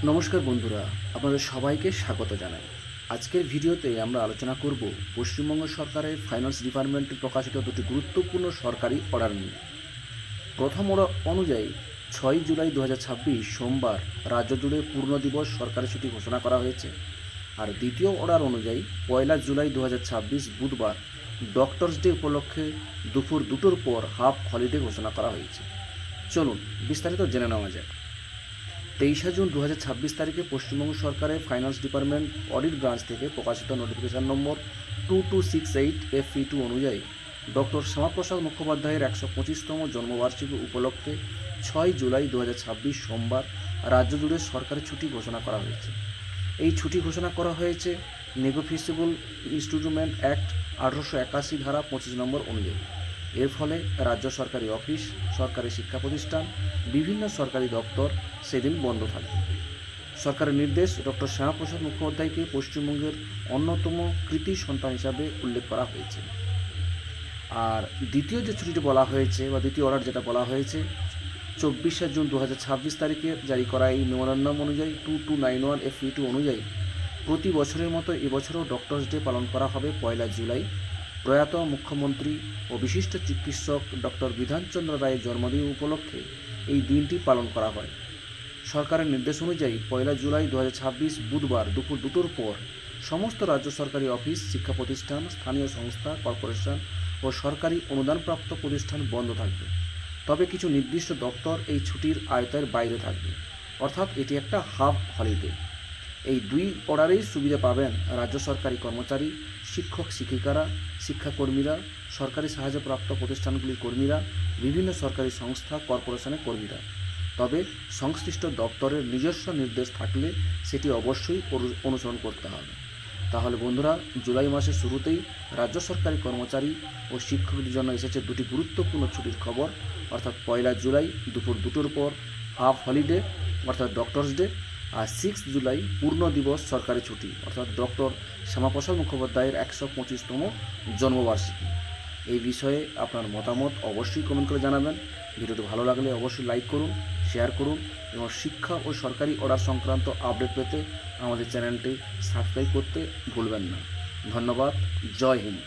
নমস্কার বন্ধুরা, আপনাদের সবাইকে স্বাগত জানাই। আজকের ভিডিওতে আমরা আলোচনা করব পশ্চিমবঙ্গ সরকারের ফাইন্যান্স ডিপার্টমেন্টে প্রকাশিত দুটি গুরুত্বপূর্ণ সরকারি অর্ডার নিয়ে। প্রথম অর্ডার অনুযায়ী 6 জুলাই 2026 সোমবার রাজ্য জুড়ে পূর্ণ দিবস সরকারি ছুটি ঘোষণা করা হয়েছে। আর দ্বিতীয় অর্ডার অনুযায়ী 1 জুলাই 2026 বুধবার ডক্টরস ডে উপলক্ষে দুপুর 2টোর পর হাফ হলিডে ঘোষণা করা হয়েছে। চলুন বিস্তারিত জেনে নেওয়া যায়। 23 জুন 2026 তারিখে পশ্চিমবঙ্গ সরকারের ফাইন্যান্স ডিপার্টমেন্ট অডিট ব্রাঞ্চ থেকে প্রকাশিত নোটিফিকেশন নম্বর 2268 FE2 অনুযায়ী ডক্টর শ্যামাপ্রসাদ মুখোপাধ্যায়ের 125তম জন্মবার্ষিকী উপলক্ষে 6 জুলাই 2026 সোমবার রাজ্য জুড়ে সরকারি ছুটি ঘোষণা করা হয়েছে। এই ছুটি ঘোষণা করা হয়েছে নেগোফিসেবল ইনস্ট্রুমেন্ট অ্যাক্ট 1881 ধারা 25 নম্বর অনুযায়ী। এর ফলে রাজ্য সরকারি অফিস, সরকারি শিক্ষা প্রতিষ্ঠান, বিভিন্ন সরকারি দপ্তর সেদিন বন্ধ থাকবে। সরকারের নির্দেশ ডক্টর শ্যামাপ্রসাদ মুখোপাধ্যায়কে পশ্চিমবঙ্গের অন্যতম কৃতি সন্তান হিসাবে উল্লেখ করা হয়েছে। আর দ্বিতীয় যে ছুটিটি বলা হয়েছে বা দ্বিতীয় অর্ডার যেটা বলা হয়েছে 24 জুন 2026 তারিখে জারি করা এই মেমোরান্ডাম অনুযায়ী 2291 FE2 অনুযায়ী প্রতি বছরের মতো এবছরও ডক্টরস ডে পালন করা হবে 1 জুলাই। প্রয়াত মুখ্যমন্ত্রী ও বিশিষ্ট চিকিৎসক ডক্টর বিধানচন্দ্র রায়ের জন্মদিন উপলক্ষে এই দিনটি পালন করা হয়। সরকারের নির্দেশ অনুযায়ী 1 জুলাই 2026 বুধবার দুপুর 2টোর পর সমস্ত রাজ্য সরকারি অফিস, শিক্ষা প্রতিষ্ঠান, স্থানীয় সংস্থা, কর্পোরেশন ও সরকারি অনুদানপ্রাপ্ত প্রতিষ্ঠান বন্ধ থাকবে। তবে কিছু নির্দিষ্ট দপ্তর এই ছুটির আয়তের বাইরে থাকবে, অর্থাৎ এটি একটা হাফ হলিডে। এই দুই অর্ডারেই সুবিধা পাবেন রাজ্য সরকারি কর্মচারী, শিক্ষক শিক্ষিকারা, শিক্ষাকর্মীরা, সরকারি সাহায্যপ্রাপ্ত প্রতিষ্ঠানগুলির কর্মীরা, বিভিন্ন সরকারি সংস্থা, কর্পোরেশনের কর্মীরা। তবে সংশ্লিষ্ট দপ্তরের নিজস্ব নির্দেশ থাকলে সেটি অবশ্যই অনুসরণ করতে হবে। তাহলে বন্ধুরা, জুলাই মাসের শুরুতেই রাজ্য সরকারি কর্মচারী ও শিক্ষকদের জন্য এসেছে দুটি গুরুত্বপূর্ণ ছুটির খবর, অর্থাৎ 1 জুলাই দুপুর 2টোর পর হাফ হলিডে অর্থাৎ ডক্টরস ডে, আর 6 জুলাই পূর্ণ দিবস সরকারি ছুটি অর্থাৎ ডক্টর শ্যামাপ্রসাদ মুখোপাধ্যায়ের 125তম জন্মবার্ষিকী। এই বিষয়ে আপনার মতামত অবশ্যই কমেন্ট করে জানাবেন। ভিডিওটি ভালো লাগলে অবশ্যই লাইক করুন, শেয়ার করুন এবং শিক্ষা ও সরকারি অর্ডার সংক্রান্ত আপডেট পেতে আমাদের চ্যানেলটি সাবস্ক্রাইব করতে ভুলবেন না। ধন্যবাদ। জয় হিন্দ।